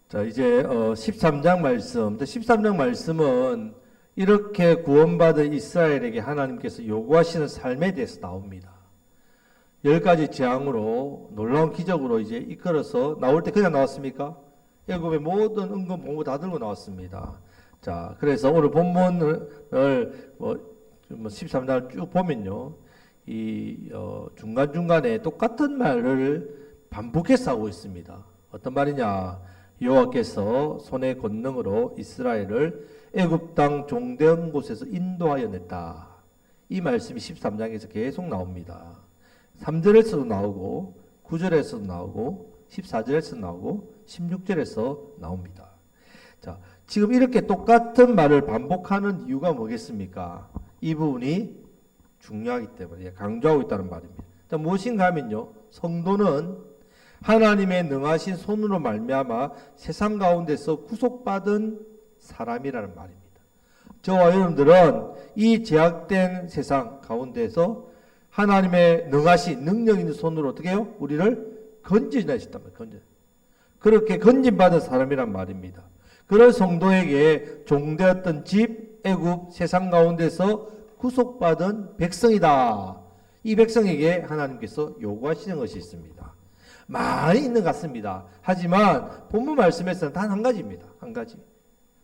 자, 이제 13장 말씀. 13장 말씀은 이렇게 구원받은 이스라엘에게 하나님께서 요구하시는 삶에 대해서 나옵니다. 10가지 재앙으로 놀라운 기적으로 이제 이끌어서 나올 때 그냥 나왔습니까? 애굽의 모든 은금 봉고 다 들고 나왔습니다. 자, 그래서 오늘 본문을 13장을 쭉 보면요, 이 중간중간에 똑같은 말을 반복해서 하고 있습니다. 어떤 말이냐? 여호와께서 손의 권능으로 이스라엘을 애굽 땅 종되은 곳에서 인도하여 냈다. 이 말씀이 13장에서 계속 나옵니다. 3절에서도 나오고 9절에서도 나오고 14절에서 나오고 16절에서 나옵니다. 자, 지금 이렇게 똑같은 말을 반복하는 이유가 뭐겠습니까? 이 부분이 중요하기 때문에 강조하고 있다는 말입니다. 자, 무엇인가 하면요, 성도는 하나님의 능하신 손으로 말미암아 세상 가운데서 구속받은 사람이라는 말입니다. 저와 여러분들은 이 제약된 세상 가운데서 하나님의 능하신 능력 있는 손으로 어떻게 해요? 우리를 건져내셨단 말이에요. 그렇게 건진받은 사람이란 말입니다. 그런 성도에게 종되었던 집, 애굽, 세상 가운데서 구속받은 백성이다. 이 백성에게 하나님께서 요구하시는 것이 있습니다. 많이 있는 것 같습니다. 하지만 본문 말씀에서는 단 한 가지입니다. 한 가지.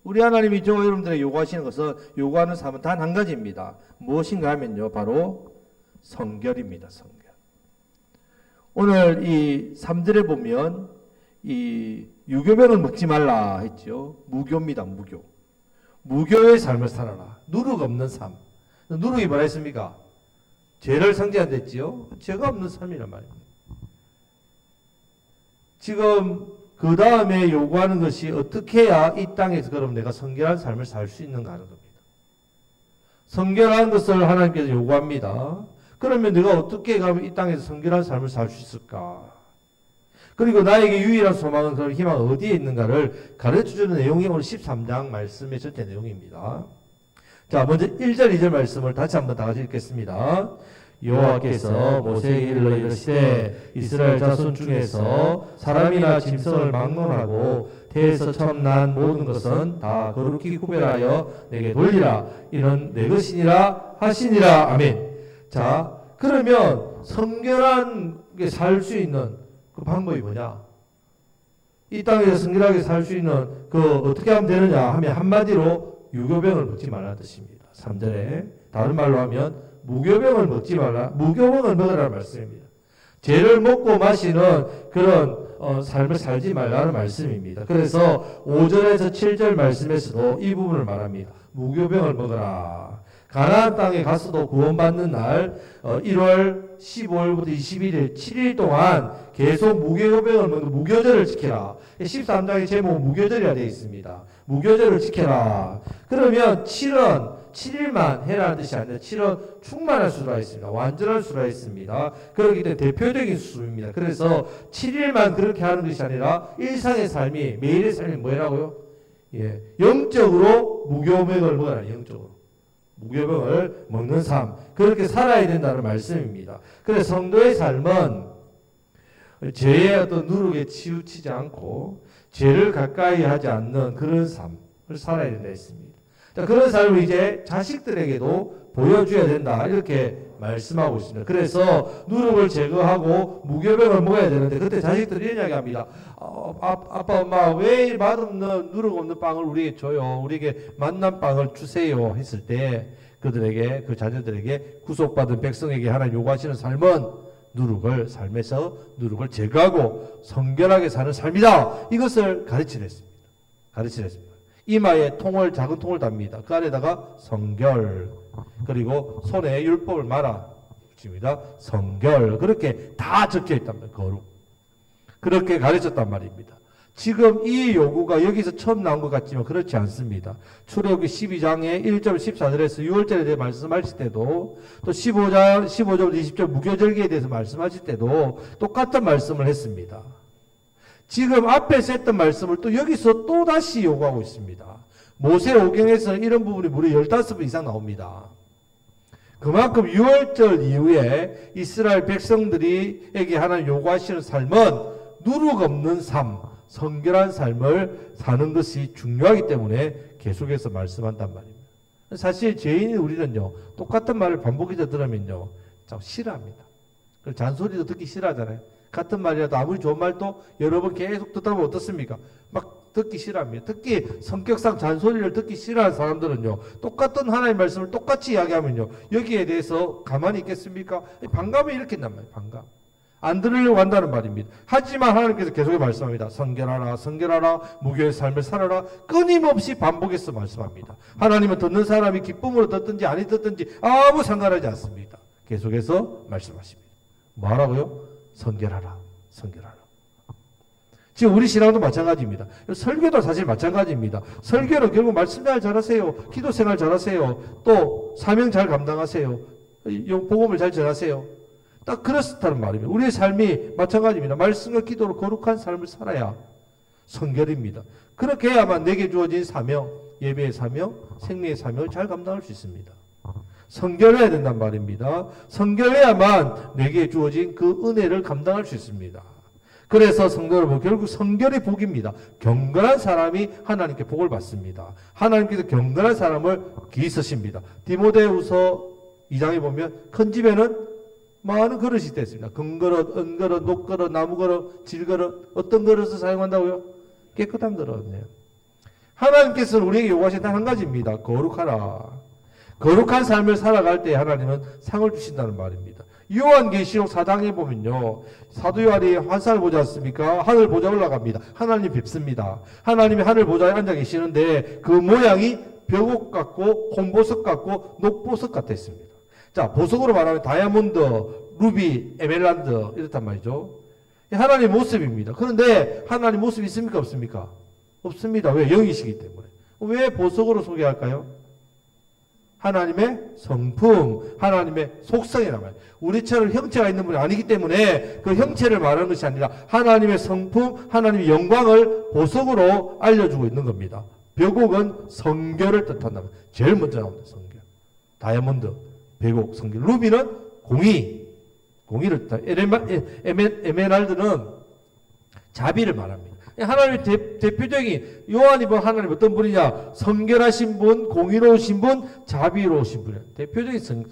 우리 하나님이 저 여러분들에게 요구하시는 것은, 요구하는 삶은 단 한 가지입니다. 무엇인가 하면요, 바로 성결입니다. 성결. 오늘 이 3절에 보면 이 유교병을 먹지 말라 했죠. 무교입니다. 무교. 무교의 삶을 살아라. 누룩 없는 삶. 누룩이 뭐라 했습니까? 죄를 상징한댔지요. 죄가 없는 삶이란 말입니다. 지금 그 다음에 요구하는 것이 어떻게 해야 이 땅에서 그럼 내가 성결한 삶을 살 수 있는가 하는 겁니다. 성결한 것을 하나님께서 요구합니다. 그러면 내가 어떻게 가면 이 땅에서 성결한 삶을 살 수 있을까? 그리고 나에게 유일한 소망은, 그런 희망은 어디에 있는가를 가르쳐주는 내용이 오늘 13장 말씀의 전체 내용입니다. 자, 먼저 1절, 2절 말씀을 다시 한번 다 같이 읽겠습니다. 여호와께서 모세에게 일러 이르시되 이스라엘 자손 중에서 사람이나 짐승을 막론하고 태에서 처음 난 모든 것은 다 거룩히 구별하여 내게 돌리라. 이는 내 것이니라 하시니라. 아멘. 자, 그러면 성결하게 살 수 있는 그 방법이 뭐냐? 이 땅에서 성결하게 살 수 있는 그 어떻게 하면 되느냐 하면 한마디로 유교병을 먹지 말라는 뜻입니다. 3절에 다른 말로 하면 무교병을 먹지 말라, 무교병을 먹으라는 말씀입니다. 죄를 먹고 마시는 그런 삶을 살지 말라는 말씀입니다. 그래서 5절에서 7절 말씀에서도 이 부분을 말합니다. 무교병을 먹어라. 가나안 땅에 가서도 구원받는 날 1월 15일부터 21일 7일 동안 계속 무교병을 먹는 무교절을 지켜라. 13장의 제목은 무교절이라 되어 있습니다. 무교절을 지켜라. 그러면 7일만 해라는 뜻이 아니라 7은 충만할 수가 있습니다. 완전할 수가 있습니다. 그렇기 때문에 대표적인 수입니다. 그래서 7일만 그렇게 하는 것이 아니라 일상의 삶이, 매일의 삶이 뭐라고요? 예, 영적으로 무교병을 먹어라. 영적으로 무교병을 먹는 삶, 그렇게 살아야 된다는 말씀입니다. 그래서 성도의 삶은 죄의 어떤 누룩에 치우치지 않고 죄를 가까이 하지 않는 그런 삶을 살아야 된다 했습니다. 자, 그런 삶을 이제 자식들에게도 보여줘야 된다, 이렇게 말씀하고 있습니다. 그래서 누룩을 제거하고 무교병을 먹어야 되는데, 그때 자식들이 이런 이야기 합니다. 아빠, 엄마, 왜 맛없는 누룩 없는 빵을 우리에게 줘요? 우리에게 맛난 빵을 주세요. 했을 때 그들에게, 그 자녀들에게, 구속받은 백성에게 하나님 요구하시는 삶은 누룩을, 삶에서 누룩을 제거하고 성결하게 사는 삶이다. 이것을 가르치랬습니다. 가르치랬습니다. 이마에 통을, 작은 통을 답니다. 그 안에다가 성결, 그리고 손에 율법을 말아 붙입니다. 성결, 그렇게 다 적혀 있단 말이에요. 거룩. 그렇게 가르쳤단 말입니다. 지금 이 요구가 여기서 처음 나온 것 같지만 그렇지 않습니다. 출애굽기 12장의 1절 14절에서 6월절에 대해 말씀하실 때도, 또 15절 20절 무교절기에 대해서 말씀하실 때도 똑같은 말씀을 했습니다. 지금 앞에서 했던 말씀을 또 여기서 또 다시 요구하고 있습니다. 모세오경에서는 이런 부분이 무려 15번 이상 나옵니다. 그만큼 6월절 이후에 이스라엘 백성들에게 하나님 요구하시는 삶은 누룩 없는 삶, 성결한 삶을 사는 것이 중요하기 때문에 계속해서 말씀한단 말입니다. 사실 죄인인 우리는요, 똑같은 말을 반복해서 들으면요, 참 싫어합니다. 잔소리도 듣기 싫어하잖아요. 같은 말이라도 아무리 좋은 말도 여러 번 계속 듣다 보면 어떻습니까? 막 듣기 싫어합니다. 특히 성격상 잔소리를 듣기 싫어하는 사람들은요, 똑같은 하나님의 말씀을 똑같이 이야기하면요, 여기에 대해서 가만히 있겠습니까? 반감을 일으킨단 말이에요. 반감. 안 들으려고 한다는 말입니다. 하지만 하나님께서 계속 말씀합니다. 성결하라, 성결하라, 무교의 삶을 살아라. 끊임없이 반복해서 말씀합니다. 하나님은 듣는 사람이 기쁨으로 듣든지 아니 듣든지 아무 상관하지 않습니다. 계속해서 말씀하십니다. 뭐 하라고요? 성결하라, 성결하라. 지금 우리 신앙도 마찬가지입니다. 설교도 사실 마찬가지입니다. 설교는 결국 말씀 잘 잘하세요. 기도 생활 잘하세요. 또 사명 잘 감당하세요. 복음을 잘 전하세요. 딱 그렇다는 말입니다. 우리의 삶이 마찬가지입니다. 말씀과 기도로 거룩한 삶을 살아야 성결입니다. 그렇게 해야만 내게 주어진 사명, 예배의 사명, 생명의 사명을 잘 감당할 수 있습니다. 성결해야 된단 말입니다. 성결해야만 내게 주어진 그 은혜를 감당할 수 있습니다. 그래서 성도 여러분, 결국 성결이 복입니다. 경건한 사람이 하나님께 복을 받습니다. 하나님께서 경건한 사람을 기이으십니다. 디모데후서 2장에 보면 큰 집에는 많은 그릇이 있습니다. 금그릇, 은그릇, 녹그릇, 나무그릇, 질그릇, 어떤 그릇을 사용한다고요? 깨끗한 그릇이네요. 하나님께서는 우리에게 요구하신 단 한 가지입니다. 거룩하라. 거룩한 삶을 살아갈 때 하나님은 상을 주신다는 말입니다. 요한계시록 4장에 보면요, 사도 요한이 환상을 보지 않습니까? 하늘 보좌 올라갑니다. 하나님 뵙습니다. 하나님이 하늘 보좌에 앉아 계시는데 그 모양이 벽옥 같고 홍보석 같고 녹보석 같았습니다. 자, 보석으로 말하면 다이아몬드, 루비, 에메랄드 이렇단 말이죠. 하나님의 모습입니다. 그런데 하나님 모습이 있습니까? 없습니까? 없습니다. 왜? 영이시기 때문에. 왜 보석으로 소개할까요? 하나님의 성품, 하나님의 속성이란 말이에요. 우리처럼 형체가 있는 분이 아니기 때문에 그 형체를 말하는 것이 아니라 하나님의 성품, 하나님의 영광을 보석으로 알려주고 있는 겁니다. 벽옥은 성결을 뜻한다. 제일 먼저 나옵니다. 성결. 다이아몬드, 벽옥, 성결. 루비는 공의를 뜻합니다. 에메랄드는 자비를 말합니다. 하나님의 대표적인 요한이 뭐 하나님 어떤 분이냐? 성결하신 분, 공의로우신 분, 자비로우신 분이에요. 대표적인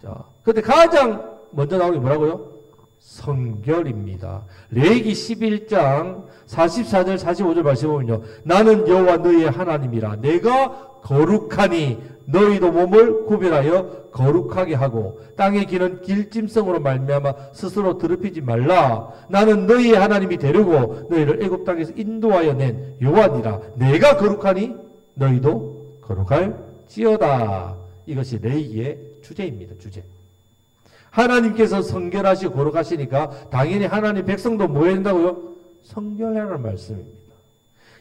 자, 근데 가장 먼저 나오는 게 뭐라고요? 성결입니다. 레위기 11장 44절 45절 말씀 보면요. 나는 여호와 너희의 하나님이라. 내가 거룩하니 너희도 몸을 구별하여 거룩하게 하고 땅에 기는 길짐승으로 말미암아 스스로 더럽히지 말라. 나는 너희의 하나님이 되려고 너희를 애굽 땅에서 인도하여 낸 여호와니라. 내가 거룩하니 너희도 거룩할지어다. 이것이 레위기의 주제입니다. 주제. 하나님께서 성결하시고 거룩하시니까 당연히 하나님 백성도 뭐 해야 된다고요? 성결하라는 말씀입니다.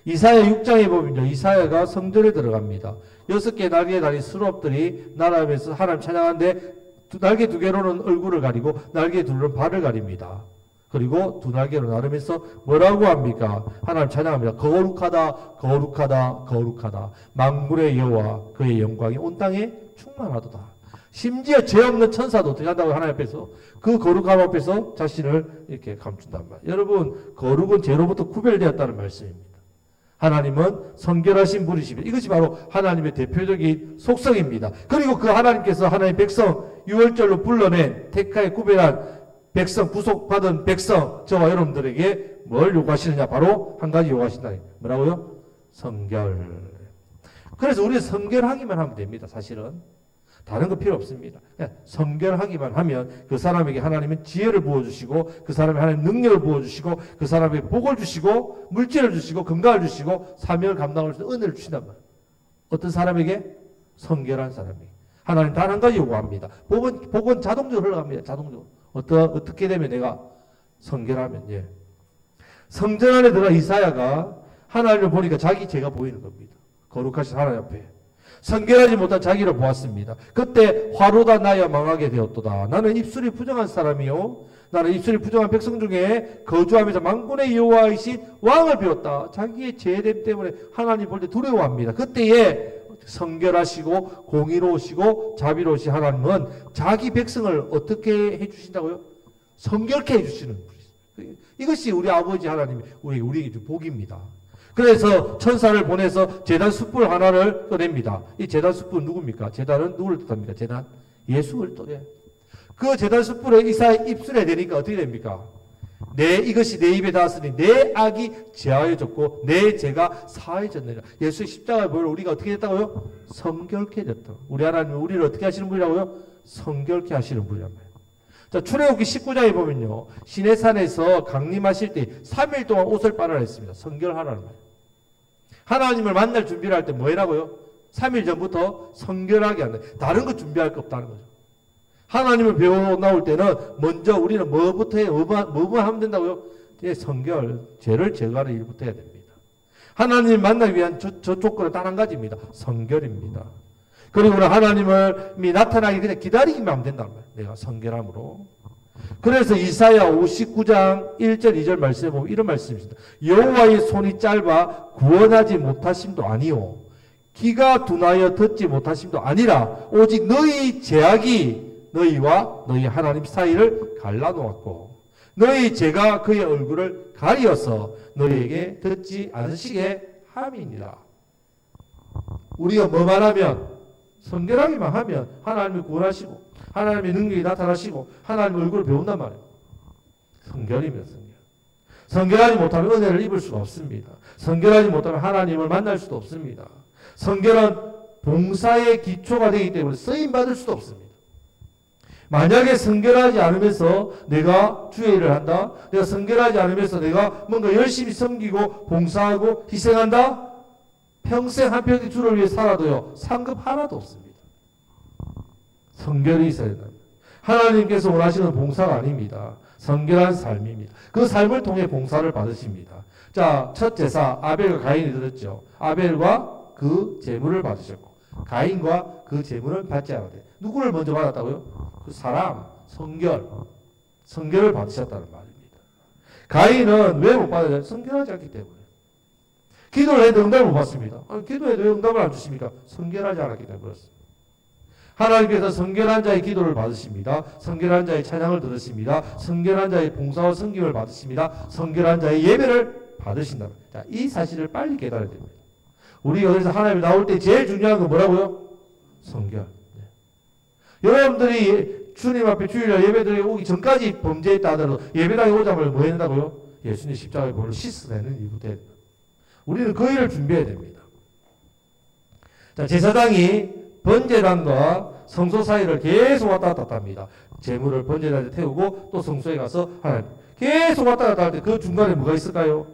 이사야 6장에 보면요. 이사야가 성전에 들어갑니다. 6개의 날개에 달린 수롭들이 날아오면서 하나님 찬양하는데 날개 2개로는 얼굴을 가리고 날개 2개로는 발을 가립니다. 그리고 2날개로 나르면서 뭐라고 합니까? 하나님 찬양합니다. 거룩하다, 거룩하다, 거룩하다. 만군의 여호와 그의 영광이 온 땅에 충만하도다. 심지어 죄 없는 천사도 어떻게 한다고 하나님 앞에서 그 거룩함 앞에서 자신을 이렇게 감춘단 말이에요. 여러분, 거룩은 죄로부터 구별되었다는 말씀입니다. 하나님은 성결하신 분이십니다. 이것이 바로 하나님의 대표적인 속성입니다. 그리고 그 하나님께서 하나님의 백성 유월절로 불러낸 택하에 구별한 백성, 구속받은 백성 저와 여러분들에게 뭘 요구하시느냐? 바로 한 가지 요구하신다. 뭐라고요? 성결. 그래서 우리는 성결하기만 하면 됩니다. 사실은 다른 거 필요 없습니다. 그냥 성결하기만 하면 그 사람에게 하나님은 지혜를 부어주시고 그 사람에게 하나님 능력을 부어주시고 그 사람에게 복을 주시고 물질을 주시고 건강을 주시고 사명을 감당할 수 있는 은혜를 주신단 말이에요. 어떤 사람에게? 성결한 사람에게. 하나님 단 한 가지 요구합니다. 복은 자동적으로 흘러갑니다. 자동적으로. 어떻게 되면 내가 성결하면, 예. 성전 안에 들어가 이사야가 하나님을 보니까 자기 죄가 보이는 겁니다. 거룩하신 하나님 앞에. 성결하지 못한 자기를 보았습니다. 그때 화로다 나야 망하게 되었도다. 나는 입술이 부정한 사람이요. 나는 입술이 부정한 백성 중에 거주하면서 만군의 여호와이신 왕을 배웠다. 자기의 죄됨 때문에 하나님 볼 때 두려워합니다. 그때에 성결하시고 공의로우시고 자비로우신 하나님은 자기 백성을 어떻게 해주신다고요? 성결케 해주시는 분이십니다. 이것이 우리 아버지 하나님이 우리에게 준 복입니다. 그래서 천사를 보내서 제단 숯불 하나를 꺼냅니다. 이 제단 숯불 누굽니까? 제단은 누구를 뜻합니까? 제단? 예수를 뜻해. 그 제단 숯불에 이사의 입술에 대니까 어떻게 됩니까? 이것이 내 입에 닿았으니 내 악이 제하여졌고 내 죄가 사해졌느니라. 예수의 십자가의 보혈을 우리가 어떻게 됐다고요? 성결케 됐다. 우리 하나님은 우리를 어떻게 하시는 분이라고요? 성결케 하시는 분이란 말이에요. 자, 출애굽기 19장에 보면요, 시내산에서 강림하실 때 3일 동안 옷을 빨아냈습니다. 성결하라는 말이에요. 하나님을 만날 준비를 할 때 뭐 해라고요? 3일 전부터 성결하게 한다. 다른 거 준비할 거 없다는 거죠. 하나님을 배워 나올 때는 먼저 우리는 뭐부터 해요? 뭐뭐 하면 된다고요? 성결, 죄를 제거하는 일부터 해야 됩니다. 하나님 만나기 위한 저 조건은 단 한 가지입니다. 성결입니다. 그리고 하나님을 나타나기 그냥 기다리기만 하면 된단 말이에요. 내가 성결함으로. 그래서 이사야 59장 1절 2절 말씀에 보면 이런 말씀입니다. 여호와의 손이 짧아 구원하지 못하심도 아니요 귀가 둔하여 듣지 못하심도 아니라 오직 너희 죄악이 너희와 너희 하나님 사이를 갈라놓았고 너희 죄가 그의 얼굴을 가리어서 너희에게 듣지 않으시게 함이니라. 우리가 뭐만 하면 성결하기만 하면 하나님을 구원하시고 하나님의 능력이 나타나시고 하나님의 얼굴을 배운단 말이에요. 성결이면 성결. 성결하지 못하면 은혜를 입을 수가 없습니다. 성결하지 못하면 하나님을 만날 수도 없습니다. 성결은 봉사의 기초가 되기 때문에 쓰임받을 수도 없습니다. 만약에 성결하지 않으면서 내가 주의 일을 한다. 내가 성결하지 않으면서 내가 뭔가 열심히 섬기고 봉사하고 희생한다. 평생 한평생 주를 위해 살아도요. 상급 하나도 없습니다. 성결이 있어야 된다. 하나님께서 원하시는 봉사가 아닙니다. 성결한 삶입니다. 그 삶을 통해 봉사를 받으십니다. 자, 첫 제사 아벨과 가인이 드렸죠. 아벨과 그 제물을 받으셨고 가인과 그 제물을 받지 않았대. 누구를 먼저 받았다고요? 그 사람, 성결을 받으셨다는 말입니다. 가인은 왜 못 받아요? 성결하지 않기 때문에. 기도를 해도 응답을 못 받습니다. 기도해도 왜 응답을 안 주십니까? 성결하지 않았기 때문에 그렇습니다. 하나님께서 성결한 자의 기도를 받으십니다. 성결한 자의 찬양을 들으십니다. 성결한 자의 봉사와 섬김을 받으십니다. 성결한 자의 예배를 받으신다. 자, 이 사실을 빨리 깨달아야 됩니다. 우리가 그래서 하나님 나올 때 제일 중요한 건 뭐라고요? 성결. 네. 여러분들이 주님 앞에 주일날 예배드리게 오기 전까지 범죄했다 하더라도 예배당에 오자마자 뭐 했다고요? 예수님 십자가의 보혈로 씻어내는 일부터 해야 됩니다. 우리는 그 일을 준비해야 됩니다. 자, 제사장이 번제단과 성소 사이를 계속 왔다 갔다 합니다. 제물을 번제단에 태우고 또 성소에 가서 하나님 계속 왔다 갔다 할 때 그 중간에 뭐가 있을까요?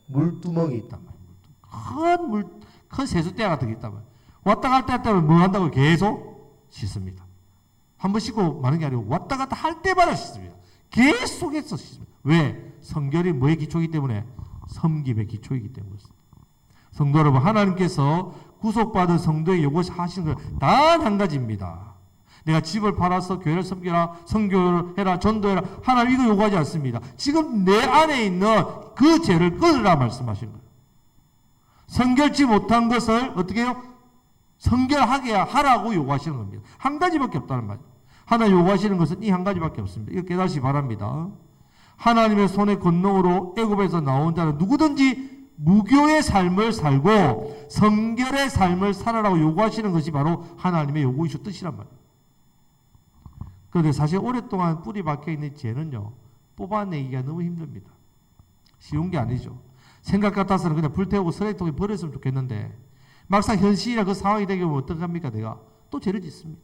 물두멍이 있단 말이에요. 큰 세숫대 같은 게 있단 말이에요. 왔다 갔다 할 때는 뭐 한다고 계속 씻습니다. 한 번 씻고 마는 게 아니고 왔다 갔다 할 때마다 씻습니다. 계속해서 씻습니다. 왜? 성결이 뭐의 기초이기 때문에? 섬김의 기초이기 때문에. 성도 여러분, 하나님께서 구속받은 성도의 요구하시는 건 단 한 가지입니다. 내가 집을 팔아서 교회를 섬겨라, 선교를 해라, 전도해라. 하나님 이거 요구하지 않습니다. 지금 내 안에 있는 그 죄를 끊으라 말씀하시는 거예요. 성결치 못한 것을 어떻게 해요? 성결하게 하라고 요구하시는 겁니다. 한 가지밖에 없다는 말이에요. 하나님 요구하시는 것은 이 한 가지밖에 없습니다. 이거 깨닫시 바랍니다. 하나님의 손의 권능으로 애굽에서 나온 자는 누구든지 무교의 삶을 살고 성결의 삶을 살아라고 요구하시는 것이 바로 하나님의 요구이시오 뜻이란 말이에요. 그런데 사실 오랫동안 뿌리 박혀있는 죄는요, 뽑아내기가 너무 힘듭니다. 쉬운 게 아니죠. 생각 같아서는 그냥 불태우고 쓰레기통에 버렸으면 좋겠는데 막상 현실이나 그 상황이 되게 되면 어떡합니까? 내가 또 죄를 짓습니다.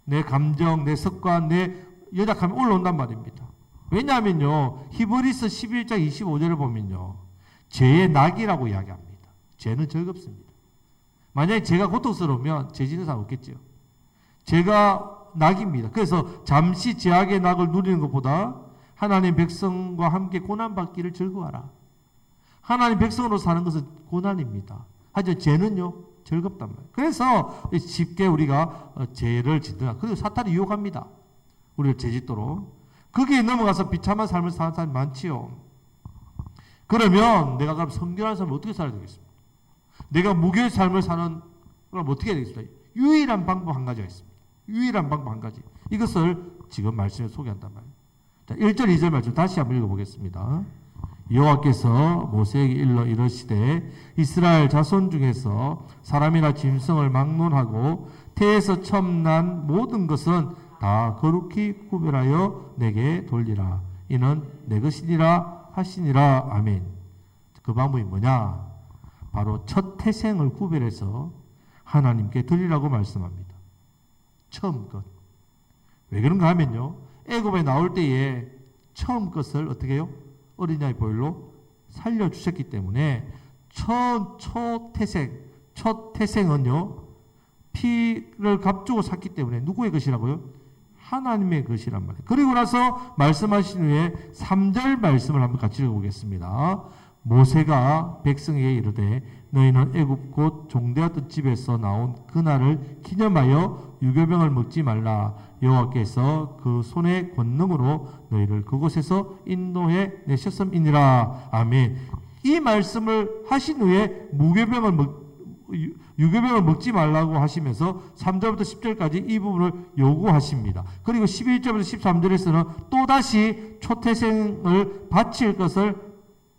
내 감정, 내 습관, 내 연약함이 올라온단 말입니다. 왜냐하면요, 히브리서 11장 25절을 보면요, 죄의 낙이라고 이야기합니다. 죄는 즐겁습니다. 만약에 죄가 고통스러우면 죄 짓는 사람 없겠죠. 죄가 낙입니다. 그래서 잠시 죄악의 낙을 누리는 것보다 하나님 백성과 함께 고난받기를 즐거워하라. 하나님 백성으로 사는 것은 고난입니다. 하지만 죄는요, 즐겁단 말이에요. 그래서 쉽게 우리가 죄를 짓는다. 그리고 사탄이 유혹합니다. 우리를 죄 짓도록. 거기에 넘어가서 비참한 삶을 사는 사람이 많지요. 그러면 내가 그럼 성결한 삶을 어떻게 살아야 되겠습니까? 내가 무교의 삶을 사는 그럼 어떻게 해야 되겠습니까? 유일한 방법 한 가지가 있습니다. 유일한 방법 한 가지. 이것을 지금 말씀에 소개한단 말이에요. 자, 1절 2절 말씀 다시 한번 읽어보겠습니다. 여호와께서 모세에게 일러 이르시되 이스라엘 자손 중에서 사람이나 짐승을 막론하고 태에서 처음 난 모든 것은 다 거룩히 구별하여 내게 돌리라. 이는 내 것이니라 하시니라. 아멘. 그 방법이 뭐냐? 바로 첫 태생을 구별해서 하나님께 드리라고 말씀합니다. 처음 것. 왜 그런가 하면요, 애굽에 나올 때에 처음 것을 어떻게 해요? 어린아이 보혈로 살려주셨기 때문에 첫 태생은요, 피를 값주고 샀기 때문에 누구의 것이라고요? 하나님의 것이란 말이에요. 그리고 나서 말씀하신 후에 3절 말씀을 한번 같이 읽어보겠습니다. 모세가 백성에게 이르되 너희는 애굽 곧 종되었던 집에서 나온 그날을 기념하여 유교병을 먹지 말라. 여호와께서 그 손의 권능으로 너희를 그곳에서 인도해 내셨음이니라. 아멘. 이 말씀을 하신 후에 유교병을 먹지 말라고 하시면서 3절부터 10절까지 이 부분을 요구하십니다. 그리고 11절부터 13절에서는 또다시 초태생을 바칠 것을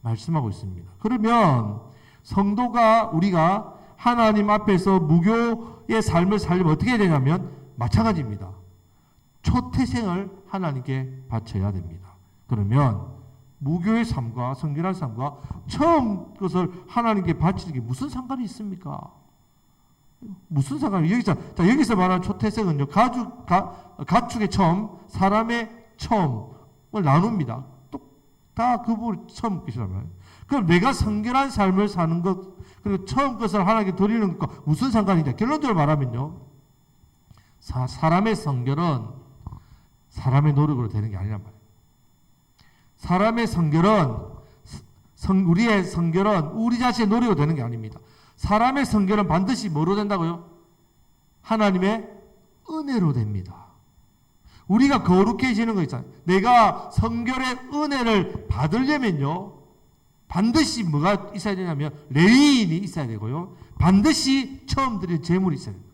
말씀하고 있습니다. 그러면 성도가 우리가 하나님 앞에서 무교의 삶을 살려면 어떻게 해야 되냐면 마찬가지입니다. 초태생을 하나님께 바쳐야 됩니다. 그러면 무교의 삶과 성결한 삶과 처음 것을 하나님께 바치는 게 무슨 상관이 있습니까? 무슨 상관이 여기서 말하는 초태생은요, 가축의 처음, 사람의 처음을 나눕니다. 다 그 부분이 처음 것이란 말이에요. 그럼 내가 성결한 삶을 사는 것, 그리고 처음 것을 하나님께 드리는 것과 무슨 상관이냐? 결론적으로 말하면요, 사람의 성결은 사람의 노력으로 되는 게 아니란 말이에요. 사람의 성결은, 우리의 성결은 우리 자신의 노력으로 되는 게 아닙니다. 사람의 성결은 반드시 뭐로 된다고요? 하나님의 은혜로 됩니다. 우리가 거룩해지는 거 있잖아요. 내가 성결의 은혜를 받으려면요, 반드시 뭐가 있어야 되냐면 레위인이 있어야 되고요, 반드시 처음 드린 제물이 있어야 됩니다.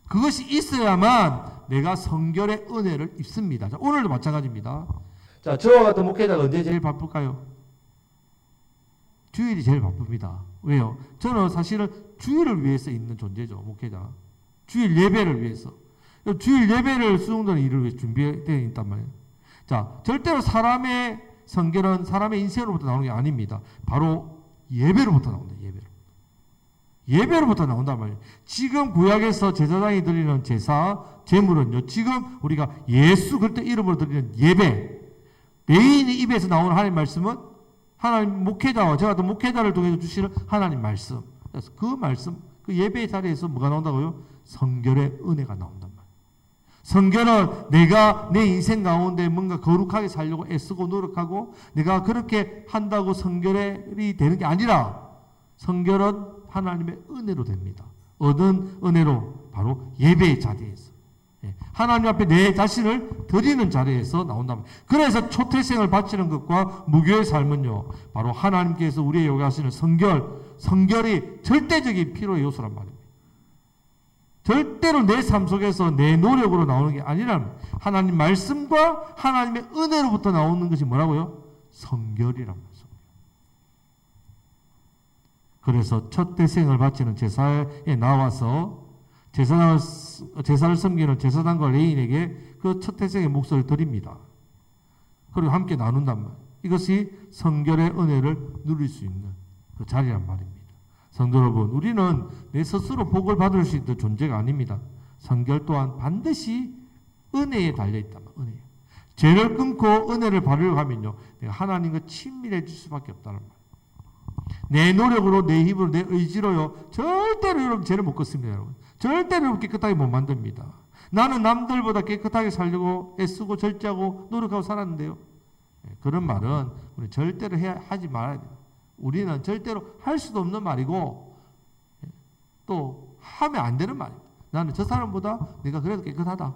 그것이 있어야만 내가 성결의 은혜를 입습니다. 자, 오늘도 마찬가지입니다. 자, 저와 같은 목회자가 언제 제일 바쁠까요? 주일이 제일 바쁩니다. 왜요? 저는 사실은 주일을 위해서 있는 존재죠, 목회자. 주일 예배를 위해서. 주일 예배를 수용되는 일을 위해 준비되어 있단 말이에요. 자, 절대로 사람의 성결은 사람의 인생으로부터 나오는 게 아닙니다. 바로 예배로부터 나온다. 예배로부터 나온단 말이에요. 지금 구약에서 제사장이 드리는 제사, 제물은요, 지금 우리가 예수 그리스도 이름으로 드리는 예배, 레위인의 입에서 나오는 하나님 말씀은 하나님 목회자와 제가 또 목회자를 통해서 주시는 하나님 말씀. 그래서 그 말씀, 그 예배의 자리에서 뭐가 나온다고요? 성결의 은혜가 나온단 말이에요. 성결은 내가 내 인생 가운데 뭔가 거룩하게 살려고 애쓰고 노력하고 내가 그렇게 한다고 성결이 되는 게 아니라 성결은 하나님의 은혜로 됩니다. 얻은 은혜로 바로 예배의 자리에서, 하나님 앞에 내 자신을 드리는 자리에서 나온다면, 그래서 초태생을 바치는 것과 무교의 삶은요, 바로 하나님께서 우리의 요구하시는 성결이 절대적인 필요의 요소란 말입니다. 절대로 내 삶 속에서 내 노력으로 나오는 게 아니라 하나님 말씀과 하나님의 은혜로부터 나오는 것이 뭐라고요? 성결이란 말이에요. 그래서 첫 태생을 바치는 제사에 나와서 제사를 섬기는 제사장과 레위인에게 그 첫 태생의 몫을 드립니다. 그리고 함께 나눈단 말이에요. 이것이 성결의 은혜를 누릴 수 있는 그 자리란 말입니다. 성도 여러분, 우리는 내 스스로 복을 받을 수 있는 존재가 아닙니다. 성결 또한 반드시 은혜에 달려있단 말이에요. 은혜. 죄를 끊고 은혜를 받으려고 하면요, 내가 하나님과 친밀해질 수밖에 없다는 말이에요. 내 노력으로, 내 힘으로, 내 의지로요, 절대로 여러분 죄를 못 걷습니다. 여러분. 절대로 여러분 깨끗하게 못 만듭니다. 나는 남들보다 깨끗하게 살려고 애쓰고 절제하고 노력하고 살았는데요, 그런 말은 우리 절대로 하지 말아야 돼요. 우리는 절대로 할 수도 없는 말이고 또 하면 안 되는 말이에요. 나는 저 사람보다 내가 그래도 깨끗하다.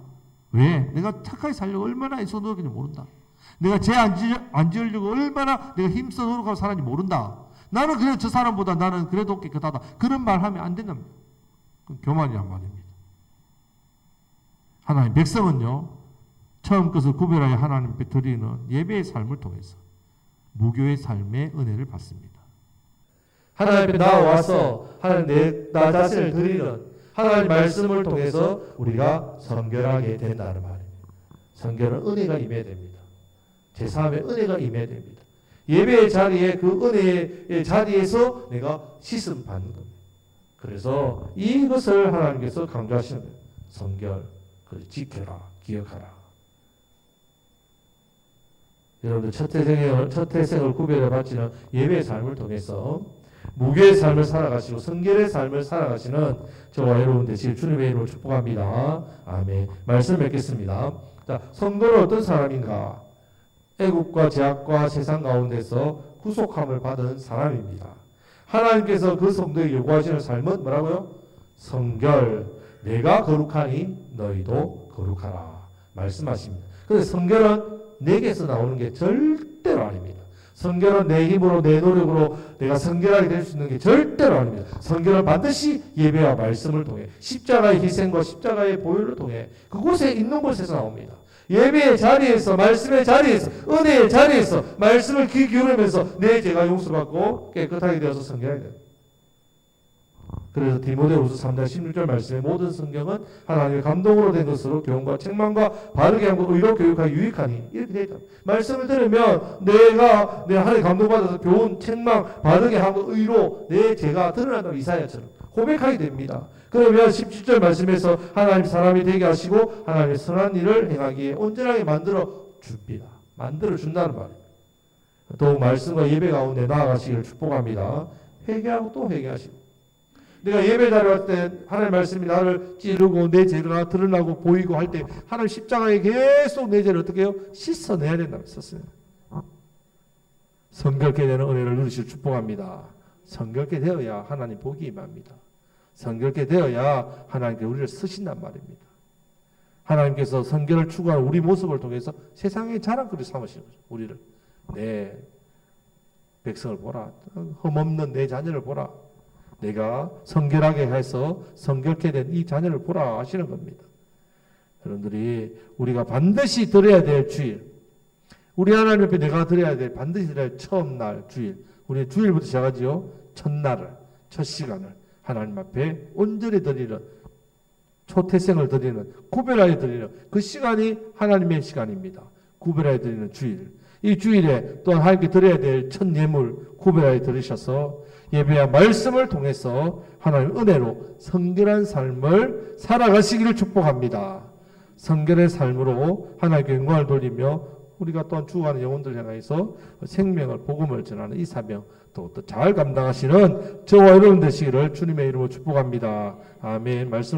왜? 내가 착하게 살려고 얼마나 애써 노력했는지 모른다. 내가 죄 안 지으려고 얼마나 내가 힘써 노력하고 살았는지 모른다. 나는 그래도 저 사람보다 나는 그래도 깨끗하다. 그런 말 하면 안 된답니다. 그건 교만이란 말입니다. 하나님 백성은요, 처음 것을 구별하여 하나님 앞에 드리는 예배의 삶을 통해서 무교의 삶의 은혜를 받습니다. 하나님 앞에 나와서 하나님 나 자신을 드리는 하나님 말씀을 통해서 우리가 성결하게 된다는 말입니다. 성결은 은혜가 임해야 됩니다. 제3의 은혜가 임해야 됩니다. 예배의 자리에 그 은혜의 자리에서 내가 씻음 받는 겁니다. 그래서 이것을 하나님께서 강조하시는 거예요. 성결, 그걸 지켜라, 기억하라. 여러분들 첫 태생을 구별해 바치는 예배의 삶을 통해서 무교의 삶을 살아가시고 성결의 삶을 살아가시는 저와 여러분 되시길 주님의 이름으로 축복합니다. 아멘. 말씀 맺겠습니다. 자, 성도는 어떤 사람인가? 애국과 제약과 세상 가운데서 구속함을 받은 사람입니다. 하나님께서 그 성도에게 요구하시는 삶은 뭐라고요? 성결. 내가 거룩하니 너희도 거룩하라. 말씀하십니다. 그런데 성결은 내게서 나오는 게 절대로 아닙니다. 성결은 내 힘으로 내 노력으로 내가 성결하게 될 수 있는 게 절대로 아닙니다. 성결은 반드시 예배와 말씀을 통해 십자가의 희생과 십자가의 보혈을 통해 그곳에 있는 곳에서 나옵니다. 예배의 자리에서 말씀의 자리에서 은혜의 자리에서 말씀을 귀 기울이면서 내 죄가 용서받고 깨끗하게 되어서 성결하게 됩니다. 그래서 디모데후서 3장 16절 말씀에 모든 성경은 하나님의 감동으로 된 것으로 교훈과 책망과 바르게 하고 의로 교육하기 유익하니 이렇게 되어 있다. 말씀을 들으면 내가 하나님 감동받아서 교훈, 책망, 바르게 하고 의로 내 죄가 드러난다고 이사야처럼 고백하게 됩니다. 그러면 17절 말씀에서 하나님 사람이 되게 하시고 하나님의 선한 일을 행하기에 온전하게 만들어 줍니다. 만들어 준다는 말입니다. 더욱 말씀과 예배 가운데 나아가시기를 축복합니다. 회개하고 또 회개하시고 내가 예배 자리에 왔을 때 하나님 말씀이 나를 찌르고 내 죄가 드러나고 보이고 할 때 하나님 십자가에 계속 내 죄를 어떻게 해요? 씻어내야 된다고 썼어요. 성결케 되는 은혜를 누리실 축복합니다. 성결케 되어야 하나님 복이 임합니다. 성결케 되어야 하나님께 우리를 쓰신단 말입니다. 하나님께서 성결을 추구하는 우리 모습을 통해서 세상의 자랑거리 삼으시는 거죠. 우리를. 내 백성을 보라. 흠없는 내 자녀를 보라. 내가 성결하게 해서 성결케 된 이 자녀를 보라 하시는 겁니다. 여러분들이 우리가 반드시 드려야 될 주일, 우리 하나님 앞에 내가 드려야 될 반드시 드려야 될 처음 날 주일, 우리 주일부터 시작하지요. 첫날을, 첫 시간을 하나님 앞에 온전히 드리는 초태생을 드리는 구별하여 드리는 그 시간이 하나님의 시간입니다. 구별하여 드리는 주일. 이 주일에 또한 하나님께 드려야 될 첫 예물 구별하여 드리셔서 예배와 말씀을 통해서 하나님 은혜로 성결한 삶을 살아가시기를 축복합니다. 성결의 삶으로 하나님께 영광을 돌리며 우리가 또한 죽어가는 영혼들 향해서 생명을 복음을 전하는 이 사명 또 잘 감당하시는 저와 여러분 되시기를 주님의 이름으로 축복합니다. 아멘. 말씀